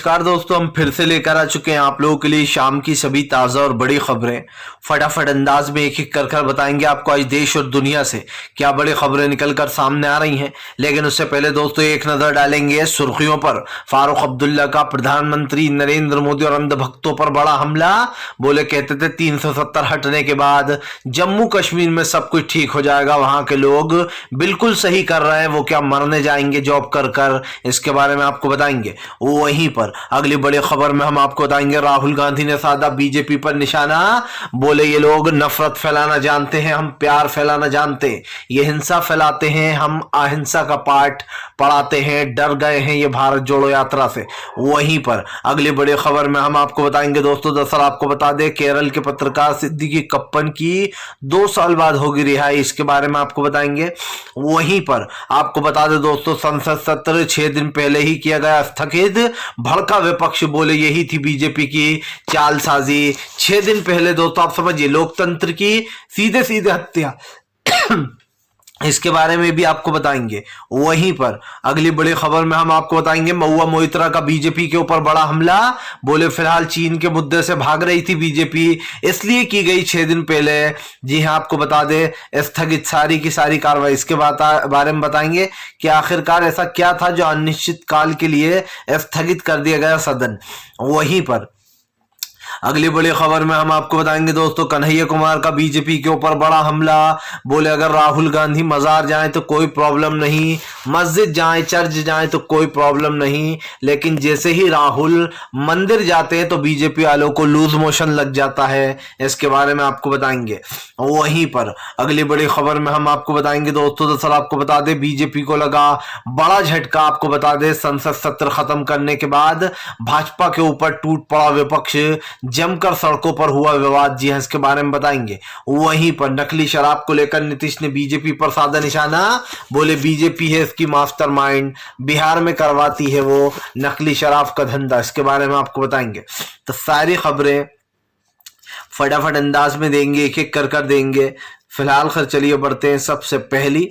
नमस्कार दोस्तों, हम फिर से लेकर आ चुके हैं आप लोगों के लिए शाम की सभी ताज़ा और बड़ी खबरें। फटाफट अंदाज में एक एक कर बताएंगे आपको आज देश और दुनिया से क्या बड़ी खबरें निकलकर सामने आ रही हैं। लेकिन उससे पहले दोस्तों एक नजर डालेंगे सुर्खियों पर। फारूक अब्दुल्ला का प्रधानमंत्री नरेंद्र मोदी और अंधभक्तों पर बड़ा हमला। बोले कहते थे 370 हटने के बाद जम्मू कश्मीर में सब कुछ ठीक हो जाएगा, वहां के लोग बिल्कुल सही कर रहे हैं, वो क्या मरने जाएंगे जॉब कर कर, इसके बारे में आपको बताएंगे। वहीं पर अगली बड़ी खबर में हम आपको बताएंगे राहुल गांधी ने साधा बीजेपी पर निशाना। बोले ये लोग नफरत फैलाना जानते हैं, हम प्यार फैलाना जानते हैं, ये हिंसा फैलाते हैं, हम अहिंसा का पाठ पढ़ाते हैं, डर गए हैं ये भारत जोड़ो यात्रा से। वहीं पर अगली बड़ी खबर में हम आपको बताएंगे दोस्तों, दरअसल आपको बता दें केरल के पत्रकार सिद्दीकी कप्पन की 2 साल बाद होगी रिहाई, इसके बारे में आपको बताएंगे। वहीं पर आपको बता दें दोस्तों संसद सत्र 6 दिन पहले ही किया गया स्थगित। भड़का विपक्ष, बोले यही थी बीजेपी की चालसाजी। 6 दिन पहले दोस्तों आप समझिए लोकतंत्र की सीधे सीधे हत्या इसके बारे में भी आपको बताएंगे। वहीं पर अगली बड़ी खबर में हम आपको बताएंगे महुआ मोइत्रा का बीजेपी के ऊपर बड़ा हमला। बोले फिलहाल चीन के मुद्दे से भाग रही थी बीजेपी, इसलिए की गई 6 दिन पहले। जी हां, आपको बता दें स्थगित सारी की सारी कार्रवाई। इसके बारे में बताएंगे कि आखिरकार ऐसा क्या था जो अनिश्चित काल के लिए स्थगित कर दिया गया सदन। वहीं पर अगली बड़ी खबर में हम आपको बताएंगे दोस्तों कन्हैया कुमार का बीजेपी के ऊपर बड़ा हमला। बोले अगर राहुल गांधी मजार जाएं तो कोई प्रॉब्लम नहीं, मस्जिद जाएं चर्च जाएं तो कोई प्रॉब्लम नहीं, लेकिन जैसे ही राहुल मंदिर जाते हैं तो बीजेपी वालों को लूज मोशन लग जाता है, इसके बारे में आपको बताएंगे। वहीं पर अगली बड़ी खबर में हम आपको बताएंगे दोस्तों, दरअसल आपको बता दें बीजेपी को लगा बड़ा झटका। आपको बता दें संसद सत्र खत्म करने के बाद भाजपा के ऊपर टूट पड़ा विपक्ष, जमकर सड़कों पर हुआ विवाद। जी हां, इसके बारे में बताएंगे। वहीं पर नकली शराब को लेकर नीतीश ने बीजेपी पर साधा निशाना। बोले बीजेपी है इसकी मास्टरमाइंड, बिहार में करवाती है वो नकली शराब का धंधा, इसके बारे में आपको बताएंगे। तो सारी खबरें फटाफट अंदाज में देंगे, एक एक कर देंगे। फिलहाल खैर चलिए बढ़ते हैं सबसे पहली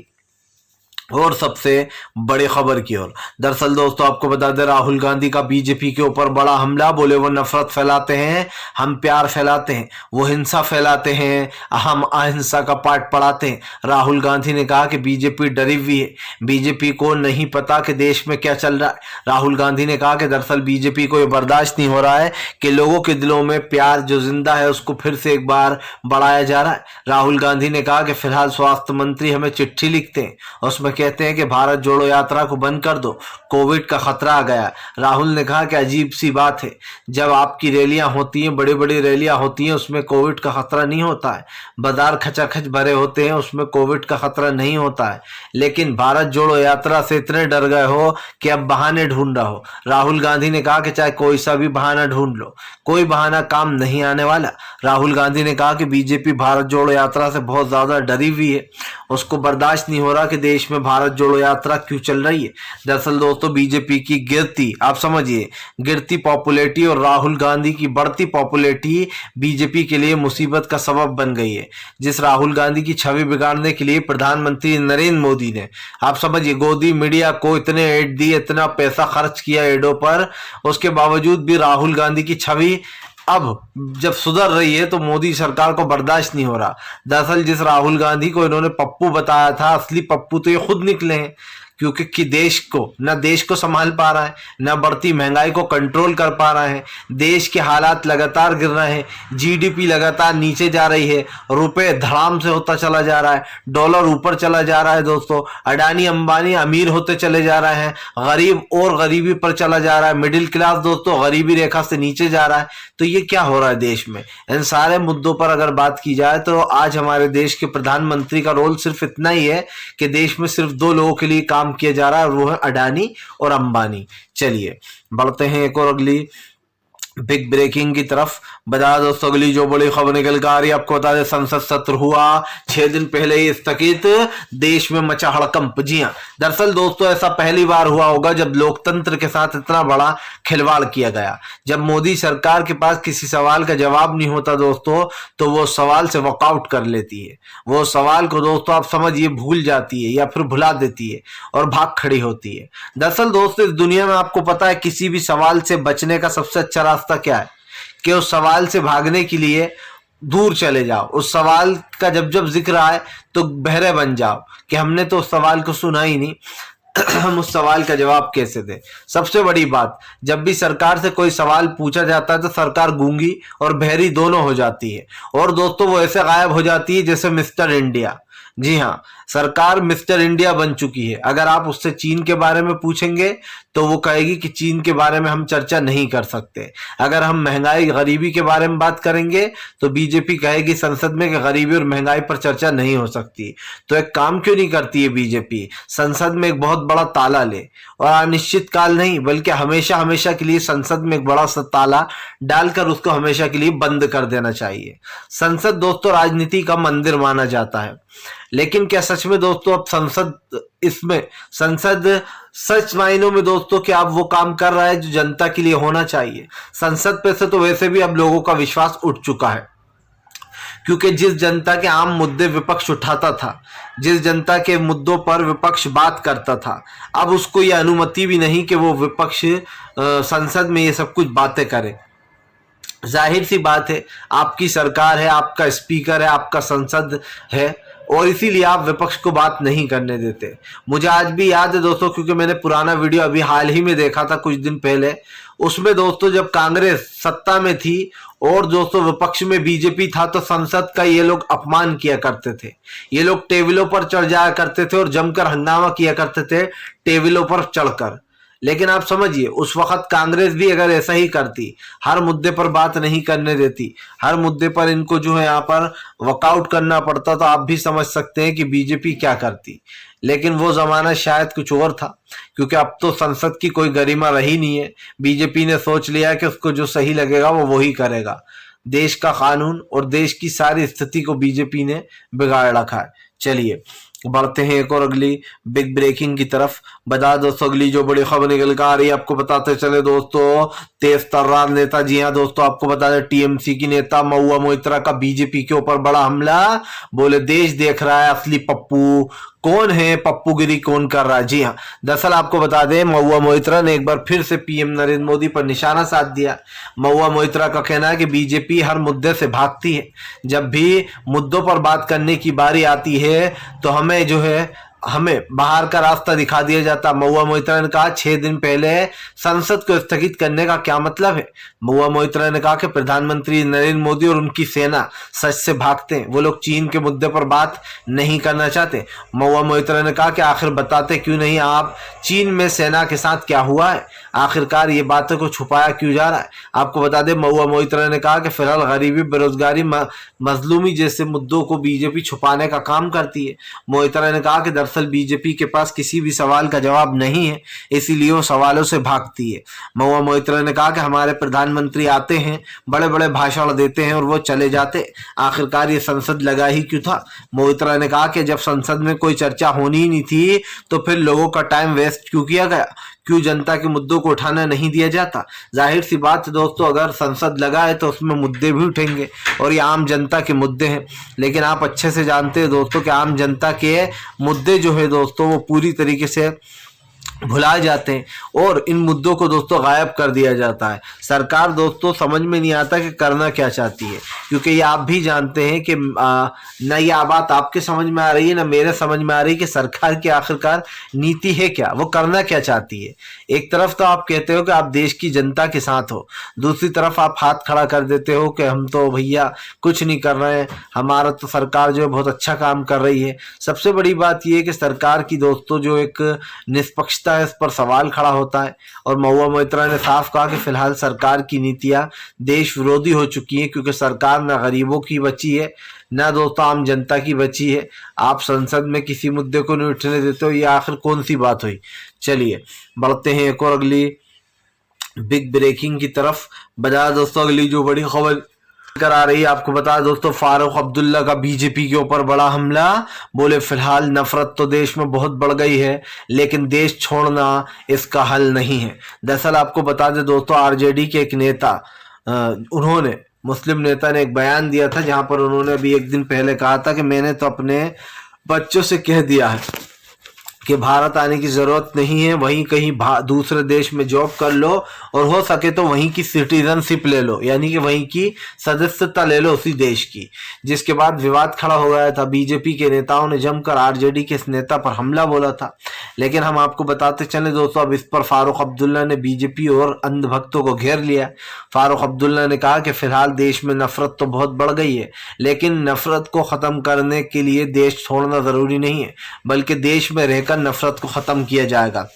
और सबसे बड़ी खबर की ओर। दरअसल दोस्तों आपको बता दें राहुल गांधी का बीजेपी के ऊपर बड़ा हमला। बोले वो नफरत फैलाते हैं, हम प्यार फैलाते हैं, वो हिंसा फैलाते हैं, हम अहिंसा का पाठ पढ़ाते हैं। राहुल गांधी ने कहा कि बीजेपी डरी हुई है, बीजेपी को नहीं पता कि देश में क्या चल रहा है। राहुल गांधी ने कहा कि दरअसल बीजेपी को ये बर्दाश्त नहीं हो रहा है कि लोगों के दिलों में प्यार जो जिंदा है उसको फिर से एक बार बढ़ाया जा रहा है। राहुल गांधी ने कहा कि फिलहाल स्वास्थ्य मंत्री हमें चिट्ठी लिखते हैं, उसमें कहते हैं कि भारत जोड़ो यात्रा को बंद कर दो, कोविड का खतरा आ गया। राहुल ने कहा कि अजीब सी बात है, जब आपकी रैलियां होती हैं, बड़ी बड़ी रैलियां होती हैं, उसमें कोविड का खतरा नहीं होता है, बाजार खचाखच भरे होते हैं, उसमें कोविड का खतरा नहीं होता है, लेकिन भारत जोड़ो यात्रा से इतने डर गए हो कि अब बहाने ढूंढ रहे हो। राहुल गांधी ने कहा कि चाहे कोई सा भी बहाना ढूंढ लो, कोई बहाना काम नहीं आने वाला। राहुल गांधी ने कहा कि बीजेपी भारत जोड़ो यात्रा से बहुत ज्यादा डरी हुई है, उसको बर्दाश्त नहीं हो रहा कि देश में भारत जोड़ो यात्रा क्यों चल रही है। दरअसल दोस्तों बीजेपी की गिरती, आप समझिए गिरती पॉपुलैरिटी और राहुल गांधी की बढ़ती पॉपुलैरिटी बीजेपी के लिए मुसीबत का सबब बन गई है। जिस राहुल गांधी की छवि बिगाड़ने के लिए प्रधानमंत्री नरेंद्र मोदी ने, आप समझिए गोदी मीडिया को इतने एड दिए, इतना पैसा खर्च किया एडों पर, उसके बावजूद भी राहुल गांधी की छवि अब जब सुधर रही है तो मोदी सरकार को बर्दाश्त नहीं हो रहा। दरअसल जिस राहुल गांधी को इन्होंने पप्पू बताया था, असली पप्पू तो ये खुद निकले हैं, क्योंकि देश को संभाल पा रहा है, न बढ़ती महंगाई को कंट्रोल कर पा रहा है, देश के हालात लगातार गिर रहे हैं, जीडीपी लगातार नीचे जा रही है, रुपए धड़ाम से होता चला जा रहा है, डॉलर ऊपर चला जा रहा है दोस्तों, अडानी अंबानी अमीर होते चले जा रहे हैं, गरीब और गरीबी पर चला जा रहा है, मिडिल क्लास दोस्तों गरीबी रेखा से नीचे जा रहा है। तो ये क्या हो रहा है देश में? इन सारे मुद्दों पर अगर बात की जाए तो आज हमारे देश के प्रधानमंत्री का रोल सिर्फ इतना ही है कि देश में सिर्फ 2 लोगों के लिए काम किया जा रहा है, वो है अडानी और अंबानी। चलिए बढ़ते हैं एक और अगली बिग ब्रेकिंग की तरफ बता दोस्तों अगली जो बड़ी खबर निकल कर आ रही है, आपको बता दें संसद सत्र हुआ 6 दिन पहले ही स्थगित, देश में मचा हड़कंप। जी हाँ, दरअसल दोस्तों ऐसा पहली बार हुआ होगा जब लोकतंत्र के साथ इतना बड़ा खिलवाड़ किया गया। जब मोदी सरकार के पास किसी सवाल का जवाब नहीं होता दोस्तों, तो वो सवाल से वॉकआउट कर लेती है। वो सवाल को दोस्तों आप समझिए भूल जाती है या फिर भुला देती है और भाग खड़ी होती है। दरअसल दोस्तों इस दुनिया में आपको पता है किसी भी सवाल से बचने का सबसे अच्छा रास्ता क्या है, कि उस सवाल से भागने के लिए दूर चले जाओ। उस सवाल का जब जब जिक्र आए तो बहरे बन जाओ कि हमने तो उस सवाल को सुना ही नहीं हम उस सवाल का जवाब कैसे दें। सबसे बड़ी बात, जब भी सरकार से कोई सवाल पूछा जाता है तो सरकार गूंगी और बहरी दोनों हो जाती है, और दोस्तों वो ऐसे गायब हो जाती है जैसे मिस्टर इंडिया। जी हाँ, सरकार मिस्टर इंडिया बन चुकी है। अगर आप उससे चीन के बारे में पूछेंगे तो वो कहेगी कि चीन के बारे में हम चर्चा नहीं कर सकते। अगर हम महंगाई गरीबी के बारे में बात करेंगे तो बीजेपी कहेगी संसद में कि गरीबी और महंगाई पर चर्चा नहीं हो सकती। तो एक काम क्यों नहीं करती है बीजेपी, संसद में एक बहुत बड़ा ताला ले, और अनिश्चित काल नहीं बल्कि हमेशा हमेशा के लिए संसद में एक बड़ा सा ताला डालकर उसको हमेशा के लिए बंद कर देना चाहिए। संसद दोस्तों राजनीति का मंदिर माना जाता है, लेकिन क्या सच में दोस्तों अब संसद सच मायनों में दोस्तों क्या अब वो काम कर रहा है जो जनता के लिए होना चाहिए? संसद पे से तो वैसे भी अब लोगों का विश्वास उठ चुका है, क्योंकि जिस जनता के आम मुद्दे विपक्ष उठाता था, जिस जनता के मुद्दों पर विपक्ष बात करता था, अब उसको ये अनुमति भी नहीं कि वो विपक्ष संसद में ये सब कुछ बातें करे। जाहिर सी बात है, आपकी सरकार है, आपका स्पीकर है, आपका संसद है, और इसीलिए आप विपक्ष को बात नहीं करने देते। मुझे आज भी याद है दोस्तों, क्योंकि मैंने पुराना वीडियो अभी हाल ही में देखा था कुछ दिन पहले। उसमें दोस्तों जब कांग्रेस सत्ता में थी और दोस्तों विपक्ष में बीजेपी था, तो संसद का ये लोग अपमान किया करते थे। ये लोग टेबलों पर चढ़ जाया करते थे और जमकर हंगामा किया करते थे टेबलों पर चढ़कर। लेकिन आप समझिए उस वक्त कांग्रेस भी अगर ऐसा ही करती, हर मुद्दे पर बात नहीं करने देती, हर मुद्दे पर इनको जो है यहाँ पर वॉकआउट करना पड़ता, तो आप भी समझ सकते हैं कि बीजेपी क्या करती। लेकिन वो जमाना शायद कुछ और था, क्योंकि अब तो संसद की कोई गरिमा रही नहीं है। बीजेपी ने सोच लिया कि उसको जो सही लगेगा वो वही करेगा। देश का कानून और देश की सारी स्थिति को बीजेपी ने बिगाड़ रखा है। चलिए बढ़ते हैं एक और अगली बिग ब्रेकिंग की तरफ। बता दोस्तों अगली जो बड़ी खबर निकल कर आ रही है, आपको बताते चले दोस्तों तेज तर्रार नेता, जी हाँ दोस्तों आपको बता दें टीएमसी की नेता महुआ मोइत्रा का बीजेपी के ऊपर बड़ा हमला। बोले देश देख रहा है असली पप्पू कौन है, पप्पूगिरी कौन कर रहा है। जी हाँ, दरअसल आपको बता दें महुआ मोइत्रा ने एक बार फिर से पीएम नरेंद्र मोदी पर निशाना साध दिया। महुआ मोइत्रा का कहना है कि बीजेपी हर मुद्दे से भागती है। जब भी मुद्दों पर बात करने की बारी आती है तो हमें बाहर का रास्ता दिखा दिया जाता। महुआ मोइत्रा ने कहा 6 दिन पहले संसद को स्थगित करने का क्या मतलब है। महुआ मोइत्रा ने कहा कि प्रधानमंत्री नरेंद्र मोदी और उनकी सेना सच से भागते हैं, वो लोग चीन के मुद्दे पर बात नहीं करना चाहते। महुआ मोइत्रा ने कहा कि आखिर बताते क्यों नहीं आप चीन में सेना के साथ क्या हुआ है, आखिरकार ये बातों को छुपाया क्यों जा रहा है। आपको बता दें महुआ मोइत्रा ने कहा कि फिलहाल गरीबी बेरोजगारी मजलूमी जैसे मुद्दों को बीजेपी छुपाने का काम करती है। मोइत्रा ने कहा कि दरअसल बीजेपी के पास किसी भी सवाल का जवाब नहीं है, इसीलिए वो सवालों से भागती है। महुआ मोइत्रा ने कहा कि हमारे प्रधानमंत्री आते हैं, बड़े बड़े भाषण देते हैं और वो चले जाते, आखिरकार ये संसद लगा ही क्यों था। मोइत्रा ने कहा कि जब संसद में कोई चर्चा होनी ही नहीं थी तो फिर लोगों का टाइम वेस्ट क्यों किया गया, क्यों जनता के मुद्दों को उठाना नहीं दिया जाता। जाहिर सी बात दोस्तों, अगर संसद लगा है तो उसमें मुद्दे भी उठेंगे और ये आम जनता के मुद्दे हैं। लेकिन आप अच्छे से जानते हैं दोस्तों कि आम जनता के मुद्दे जो है दोस्तों वो पूरी तरीके से भुलाए जाते हैं और इन मुद्दों को दोस्तों गायब कर दिया जाता है। सरकार दोस्तों समझ में नहीं आता कि करना क्या चाहती है, क्योंकि ये आप भी जानते हैं कि न ये बात आपके समझ में आ रही है ना मेरे समझ में आ रही है कि सरकार की आखिरकार नीति है क्या, वो करना क्या चाहती है। एक तरफ तो आप कहते हो कि आप देश की जनता के साथ हो, दूसरी तरफ आप हाथ खड़ा कर देते हो कि हम तो भैया कुछ नहीं कर रहे हैं, हमारा तो सरकार जो है बहुत अच्छा काम कर रही है। सबसे बड़ी बात यह है कि सरकार की दोस्तों जो एक निष्पक्षता है इस पर सवाल खड़ा होता है। और महुआ मोइत्रा ने साफ कहा कि फिलहाल सरकार की नीतियां देश विरोधी हो चुकी हैं, क्योंकि सरकार न गरीबों की बची है न दोस्तों आम जनता की बची है। आप संसद में किसी मुद्दे को नहीं उठने देते हो, ये आखिर कौन सी बात हुई। चलिए बढ़ते हैं एक और अगली बिग ब्रेकिंग की तरफ बता दोस्तों अगली जो बड़ी खबर कर आ रही है आपको बता दोस्तों, फारूक अब्दुल्ला का बीजेपी के ऊपर बड़ा हमला। बोले फिलहाल नफरत तो देश में बहुत बढ़ गई है लेकिन देश छोड़ना इसका हल नहीं है। दरअसल आपको बता दें दोस्तों, आरजेडी के एक नेता उन्होंने मुस्लिम नेता ने एक बयान दिया था जहां पर उन्होंने अभी एक दिन पहले कहा था कि मैंने तो अपने बच्चों से कह दिया है कि भारत आने की जरूरत नहीं है, वहीं कहीं दूसरे देश में जॉब कर लो और हो सके तो वहीं की सिटीजनशिप ले लो, यानी कि वहीं की सदस्यता ले लो उसी देश की। जिसके बाद विवाद खड़ा हो गया था। बीजेपी के नेताओं ने जमकर आरजेडी के इस नेता पर हमला बोला था। लेकिन हम आपको बताते चले दोस्तों, अब इस पर फारूक अब्दुल्ला ने बीजेपी और अंधभक्तों को घेर लिया। फारूक अब्दुल्ला ने कहा कि फिलहाल देश में नफरत तो बहुत बढ़ गई है लेकिन नफरत को खत्म करने के लिए देश छोड़ना जरूरी नहीं है, बल्कि देश में रहकर नफरत को खत्म किया जाएगा।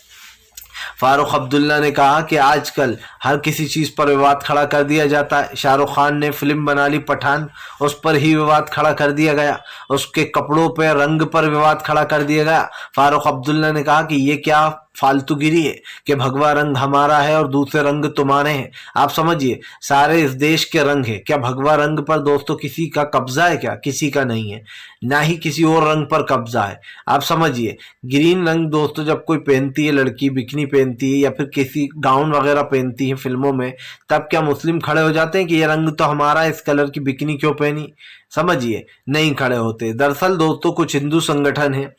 फारूक अब्दुल्ला ने कहा कि आजकल हर किसी चीज पर विवाद खड़ा कर दिया जाता है। शाहरुख खान ने फिल्म बना ली पठान, उस पर ही विवाद खड़ा कर दिया गया। उसके कपड़ों पर रंग पर विवाद खड़ा कर दिया गया। फारूक अब्दुल्ला ने कहा कि ये क्या फालतूगिरी है कि भगवा रंग हमारा है और दूसरे रंग तुम्हारे हैं। आप समझिए, सारे इस देश के रंग है। क्या भगवा रंग पर दोस्तों किसी का कब्जा है? क्या किसी का नहीं है, ना ही किसी और रंग पर कब्जा है। आप समझिए, ग्रीन रंग दोस्तों जब कोई पहनती है, लड़की बिकनी पहनती है या फिर किसी गाउन वगैरह पहनती है फिल्मों में, तब क्या मुस्लिम खड़े हो जाते हैं कि ये रंग तो हमारा है, इस कलर की बिकनी क्यों पहनी? समझिए, नहीं खड़े होते। दरअसल दोस्तों कुछ हिंदू संगठन हैं,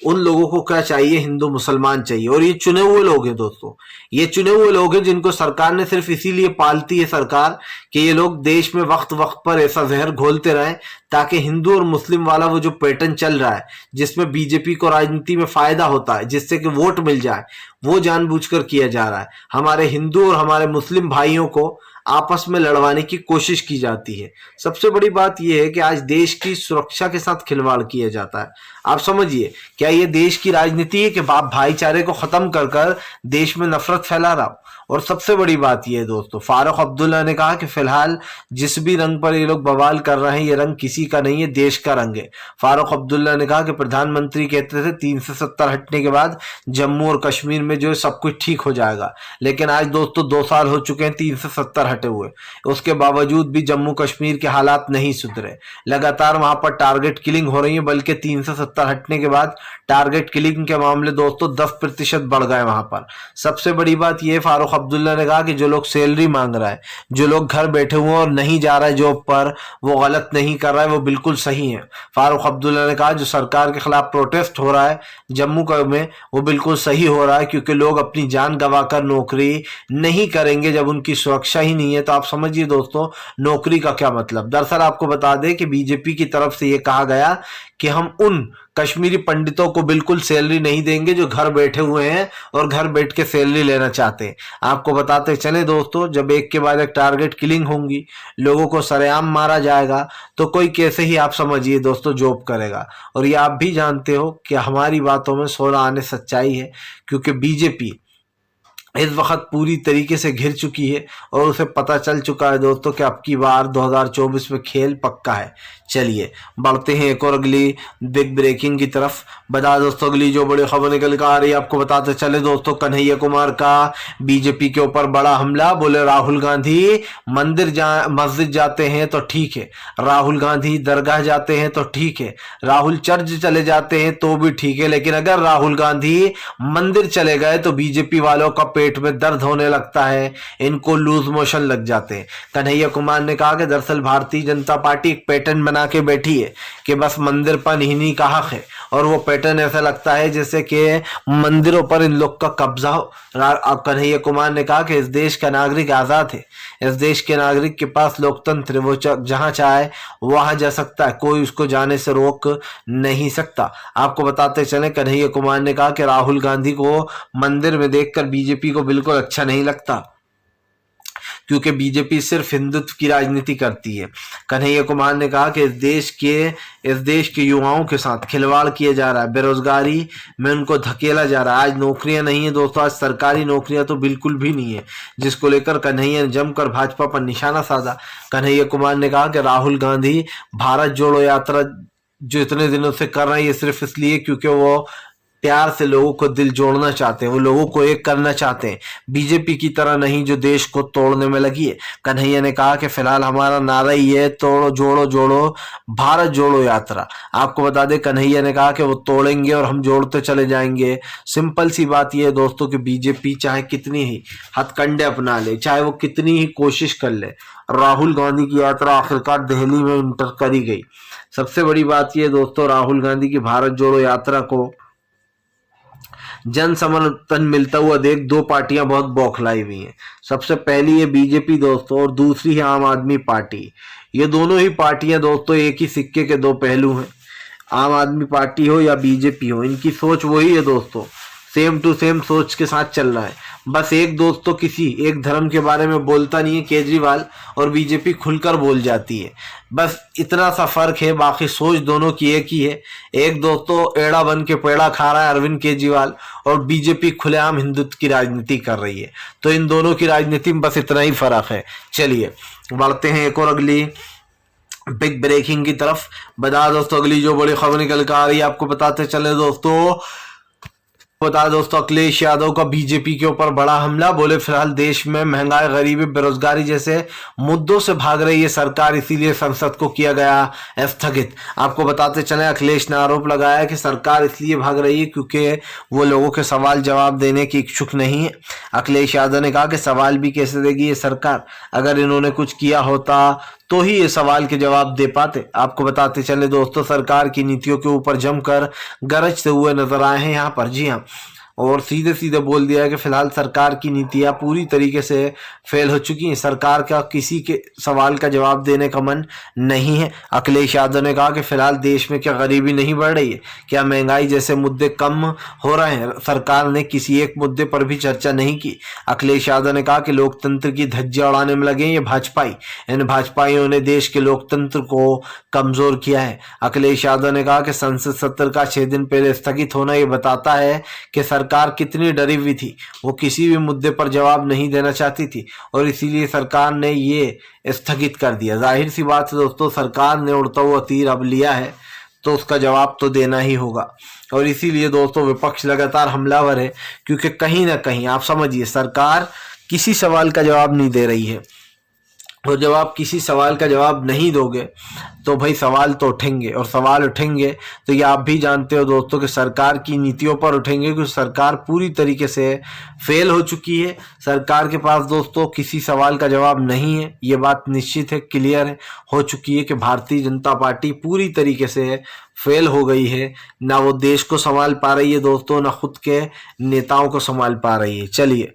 उन लोगों को क्या चाहिए? हिंदू मुसलमान चाहिए। और ये चुने हुए लोग हैं दोस्तों, ये चुने हुए लोग हैं जिनको सरकार ने सिर्फ इसीलिए पालती है सरकार कि ये लोग देश में वक्त वक्त पर ऐसा जहर घोलते रहें ताकि हिंदू और मुस्लिम वाला वो जो पैटर्न चल रहा है जिसमें बीजेपी को राजनीति में फायदा होता है, जिससे कि वोट मिल जाए, वो जानबूझकर किया जा रहा है। हमारे हिंदू और हमारे मुस्लिम भाइयों को आपस में लड़वाने की कोशिश की जाती है। सबसे बड़ी बात यह है कि आज देश की सुरक्षा के साथ खिलवाड़ किया जाता है। आप समझिए, क्या ये देश की राजनीति है कि बाप भाईचारे को खत्म कर कर देश में नफरत फैला रहा हो? और सबसे बड़ी बात यह है दोस्तों, फारूक अब्दुल्ला ने कहा कि फिलहाल जिस भी रंग पर ये लोग बवाल कर रहे हैं, ये रंग किसी का नहीं है, देश का रंग है। फारूक अब्दुल्ला ने कहा कि प्रधानमंत्री कहते थे 370 हटने के बाद जम्मू और कश्मीर में जो है सब कुछ ठीक हो जाएगा, लेकिन आज दोस्तों 2 साल हो चुके हैं 370 हटे हुए, उसके बावजूद भी जम्मू कश्मीर के हालात नहीं सुधरे। लगातार वहां पर टारगेट किलिंग हो रही है, बल्कि 370 हटने के बाद टारगेट किलिंग के मामले दोस्तों 10% बढ़ गए वहां पर। सबसे बड़ी बात यह, फारूक अब्दुल्ला ने कहा कि जो लोग सैलरी मांग रहा है, जो लोग घर बैठे हुए और नहीं जा रहा है जॉब पर, वो गलत नहीं कर रहा है, वो बिल्कुल सही है। फारूक अब्दुल्ला ने कहा जो सरकार के खिलाफ प्रोटेस्ट हो रहा है जम्मू में, वो बिल्कुल सही हो रहा है, क्योंकि लोग अपनी जान गंवाकर नौकरी नहीं करेंगे जब उनकी सुरक्षा ही नहीं है। तो आप समझिए दोस्तों, नौकरी का क्या मतलब। दरअसल आपको बता दें कि बीजेपी की तरफ से यह कहा गया कि हम उन कश्मीरी पंडितों को बिल्कुल सैलरी नहीं देंगे जो घर बैठे हुए हैं और घर बैठ के सैलरी लेना चाहते हैं। आपको बताते चले दोस्तों, जब एक के बाद एक टारगेट किलिंग होंगी, लोगों को सरेआम मारा जाएगा, तो कोई कैसे ही आप समझिए दोस्तों जॉब करेगा। और ये आप भी जानते हो कि हमारी बातों में 16 आने सच्चाई है, क्योंकि बीजेपी इस वक्त पूरी तरीके से घिर चुकी है और उसे पता चल चुका है दोस्तों कि अब की बार 2024 में खेल पक्का है। चलिए बढ़ते हैं एक और अगली बिग ब्रेकिंग की तरफ। बता दोस्तों अगली जो बड़ी खबर निकल कर आ रही है, आपको बताते चले दोस्तों, कन्हैया कुमार का बीजेपी के ऊपर बड़ा हमला। बोले राहुल गांधी मस्जिद जाते हैं तो ठीक है, राहुल गांधी दरगाह जाते हैं तो ठीक है, राहुल चर्च चले जाते हैं तो भी ठीक है, लेकिन अगर राहुल गांधी मंदिर चले गए तो बीजेपी वालों का पेट में दर्द होने लगता है, इनको लूज मोशन लग जाते हैं। कन्हैया कुमार ने कहा कि दरअसल भारतीय जनता पार्टी एक पैटर्न बना के बैठी है कि बस मंदिर पर इन्हीं का हक है, और वो पैटर्न ऐसा लगता है जैसे कि मंदिरों पर इन लोग का कब्जा हो। कन्हैया कुमार ने कहा कि इस देश का नागरिक आजाद है, इस देश के नागरिक के पास लोकतंत्र, वो जहां चाहे वहां जा सकता है, कोई उसको जाने से रोक नहीं सकता। आपको बताते चले, कन्हैया कुमार ने कहा कि राहुल गांधी को मंदिर में देखकर बीजेपी को बिल्कुल अच्छा नहीं लगता, क्योंकि बीजेपी सिर्फ हिंदुत्व की राजनीति करती है। कन्हैया कुमार ने कहा कि इस देश के युवाओं के साथ खिलवाड़ किया जा रहा है, बेरोजगारी में उनको धकेला जा रहा है। आज नौकरियां नहीं है दोस्तों, आज सरकारी नौकरियां तो बिल्कुल भी नहीं है, जिसको लेकर कन्हैया ने जमकर भाजपा पर निशाना साधा। कन्हैया कुमार ने कहा कि राहुल गांधी भारत जोड़ो यात्रा जो इतने दिनों से कर रहे हैं, ये सिर्फ इसलिए क्योंकि वो प्यार से लोगों को दिल जोड़ना चाहते हैं, वो लोगों को एक करना चाहते हैं, बीजेपी की तरह नहीं जो देश को तोड़ने में लगी है। कन्हैया ने कहा कि फिलहाल हमारा नारा ही है तोड़ो जोड़ो जोड़ो भारत जोड़ो यात्रा। आपको बता दें कन्हैया ने कहा कि वो तोड़ेंगे और हम जोड़ते चले जाएंगे। सिंपल सी बात यह है दोस्तों कि बीजेपी चाहे कितनी ही हथकंडे अपना ले, चाहे वो कितनी ही कोशिश कर ले, राहुल गांधी की यात्रा आखिरकार दिल्ली में इंटर करी गई। सबसे बड़ी बात यह दोस्तों, राहुल गांधी की भारत जोड़ो यात्रा को जन समर्थन मिलता हुआ देख दो पार्टियां बहुत बौखलाई हुई हैं। सबसे पहली है बीजेपी दोस्तों और दूसरी है आम आदमी पार्टी। ये दोनों ही पार्टियां दोस्तों एक ही सिक्के के दो पहलू हैं। आम आदमी पार्टी हो या बीजेपी हो, इनकी सोच वही है दोस्तों, सेम टू सेम सोच के साथ चल रहा है। बस एक दोस्तों किसी एक धर्म के बारे में बोलता नहीं है केजरीवाल, और बीजेपी खुलकर बोल जाती है। बस इतना सा फर्क है, बाकी सोच दोनों की एक ही है। एक दोस्तों एड़ा बन के पेड़ा खा रहा है अरविंद केजरीवाल, और बीजेपी खुलेआम हिंदुत्व की राजनीति कर रही है। तो इन दोनों की राजनीति में बस इतना ही फर्क है। चलिए बढ़ते हैं एक और अगली बिग ब्रेकिंग की तरफ। बता दोस्तों अगली जो बड़ी खबर निकल कर आ रही है, आपको बताते चले दोस्तों, बता दोस्तों अखिलेश यादव का बीजेपी के ऊपर बड़ा हमला। बोले फिलहाल देश में महंगाई, गरीबी, बेरोजगारी जैसे मुद्दों से भाग रही है सरकार, इसीलिए संसद को किया गया स्थगित। आपको बताते चले अखिलेश ने आरोप लगाया कि सरकार इसलिए भाग रही है क्योंकि वो लोगों के सवाल जवाब देने की इच्छुक नहीं है। अखिलेश यादव ने कहा कि सवाल भी कैसे देगी ये सरकार, अगर इन्होंने कुछ किया होता तो ही ये सवाल के जवाब दे पाते। आपको बताते चले दोस्तों सरकार की नीतियों के ऊपर जमकर गरजते हुए नजर आए हैं यहाँ पर। जी हाँ, और सीधे सीधे बोल दिया है कि फिलहाल सरकार की नीतियां पूरी तरीके से फेल हो चुकी हैं, सरकार का किसी के सवाल का जवाब देने का मन नहीं है। अखिलेश यादव ने कहा कि फिलहाल देश में क्या गरीबी नहीं बढ़ रही है, क्या महंगाई जैसे मुद्दे कम हो रहे हैं, सरकार ने किसी एक मुद्दे पर भी चर्चा नहीं की। अखिलेश यादव ने कहा कि लोकतंत्र की धज्जियां उड़ाने में लगे ये भाजपाई, इन भाजपाइयों ने देश के लोकतंत्र को कमजोर किया है। अखिलेश यादव ने कहा कि संसद सत्र का 6 दिन पहले स्थगित होना ये बताता है कि सरकार कितनी डरी हुई थी, वो किसी भी मुद्दे पर जवाब नहीं देना चाहती थी और इसीलिए सरकार ने ये स्थगित कर दिया। जाहिर सी बात है दोस्तों, सरकार ने उड़ता हुआ तीर अब लिया है तो उसका जवाब तो देना ही होगा। और इसीलिए दोस्तों विपक्ष लगातार हमलावर है, क्योंकि कहीं ना कहीं आप समझिए सरकार किसी सवाल का जवाब नहीं दे रही है, और जब आप किसी सवाल का जवाब नहीं दोगे तो भाई सवाल तो उठेंगे, और सवाल उठेंगे तो ये आप भी जानते हो दोस्तों कि सरकार की नीतियों पर उठेंगे, क्योंकि सरकार पूरी तरीके से फेल हो चुकी है। सरकार के पास दोस्तों किसी सवाल का जवाब नहीं है, ये बात निश्चित है, क्लियर है, हो चुकी है कि भारतीय जनता पार्टी पूरी तरीके से फेल हो गई है। ना वो देश को संभाल पा रही है दोस्तों, ना खुद के नेताओं को संभाल पा रही है। चलिए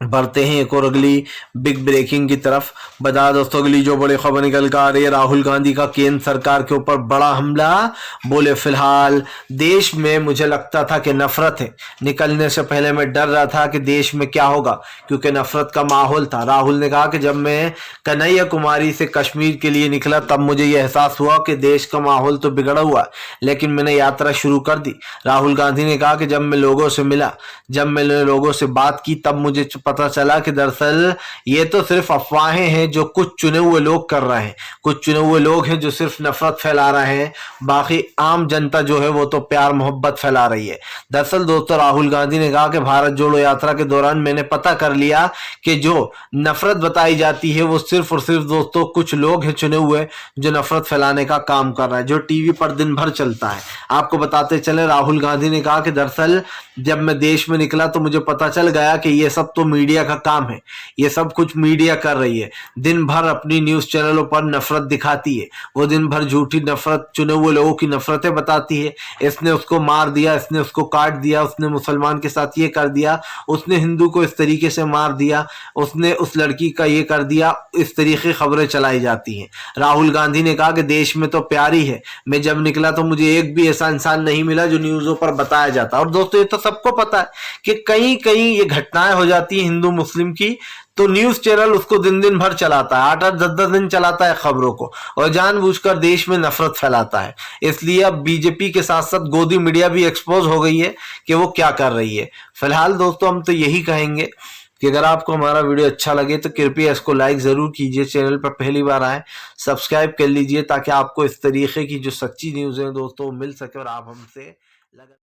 बढ़ते हैं एक और अगली बिग ब्रेकिंग की तरफ। बता दोस्तों अगली जो बड़ी खबर निकल कर आ रही है, राहुल गांधी का केंद्र सरकार के ऊपर बड़ा हमला। बोले फिलहाल देश में मुझे लगता था कि नफरत है, निकलने से पहले मैं डर रहा था कि देश में क्या होगा, क्योंकि नफरत का माहौल था। राहुल ने कहा कि जब मैं कन्हैया कुमारी से कश्मीर के लिए निकला तब मुझे यह एहसास हुआ कि देश का माहौल तो बिगड़ा हुआ, लेकिन मैंने यात्रा शुरू कर दी। राहुल गांधी ने कहा कि जब मैं लोगों से मिला, जब मैंने लोगों से बात की, तब मुझे पता चला कि दरअसल ये तो सिर्फ अफवाहें हैं जो कुछ चुने हुए लोग कर रहे हैं, कुछ चुने हुए लोग हैं जो सिर्फ नफरत फैला रहे हैं, बाकी आम जनता जो है वो तो प्यार मोहब्बत फैला रही है। दरअसल दोस्तों राहुल गांधी ने कहा कि भारत जोड़ो यात्रा के दौरान मैंने पता कर लिया कि जो नफरत बताई जाती है वो सिर्फ और सिर्फ दोस्तों कुछ लोग हैं चुने हुए जो नफरत फैलाने का काम कर रहे हैं, जो टीवी पर दिन भर चलता है। आपको बताते चले राहुल गांधी ने कहा कि दरअसल जब मैं देश में निकला तो मुझे पता चल गया कि ये सब तो मीडिया का काम है, ये सब कुछ मीडिया कर रही है, दिन भर अपनी न्यूज चैनलों पर नफरत दिखाती है, वो दिन भर झूठी नफरत, चुने हुए लोगों की नफरतें बताती है। इसने उसको मार दिया, इसने उसको काट दिया, उसने मुसलमान के साथ ये कर दिया, उसने हिंदू को इस तरीके से मार दिया, उसने उस लड़की का ये कर दिया, इस तरीके खबरें चलाई जाती हैं। राहुल गांधी ने कहा कि देश में तो प्यार ही है, मैं जब निकला तो मुझे एक भी ऐसा इंसान नहीं मिला जो न्यूज़ों पर बताया जाता। और दोस्तों ये तो सबको पता है कि कहीं कहीं ये घटनाएं हो जाती है हिंदू मुस्लिम की, तो न्यूज चैनल उसको दिन दिन भर चलाता है, 8-8 10-10 दिन चलाता है खबरों को, और जानबूझकर देश में नफरत फैलाता है। इसलिए अब बीजेपी के साथ साथ गोदी मीडिया भी एक्सपोज हो गई है कि वो क्या कर रही है। फिलहाल दोस्तों हम तो यही कहेंगे कि अगर आपको हमारा वीडियो अच्छा लगे तो कृपया इसको लाइक जरूर कीजिए, चैनल पर पहली बार आए सब्सक्राइब कर लीजिए, ताकि आपको इस तरीके की जो सच्ची न्यूज़ है दोस्तों मिल सके और आप हमसे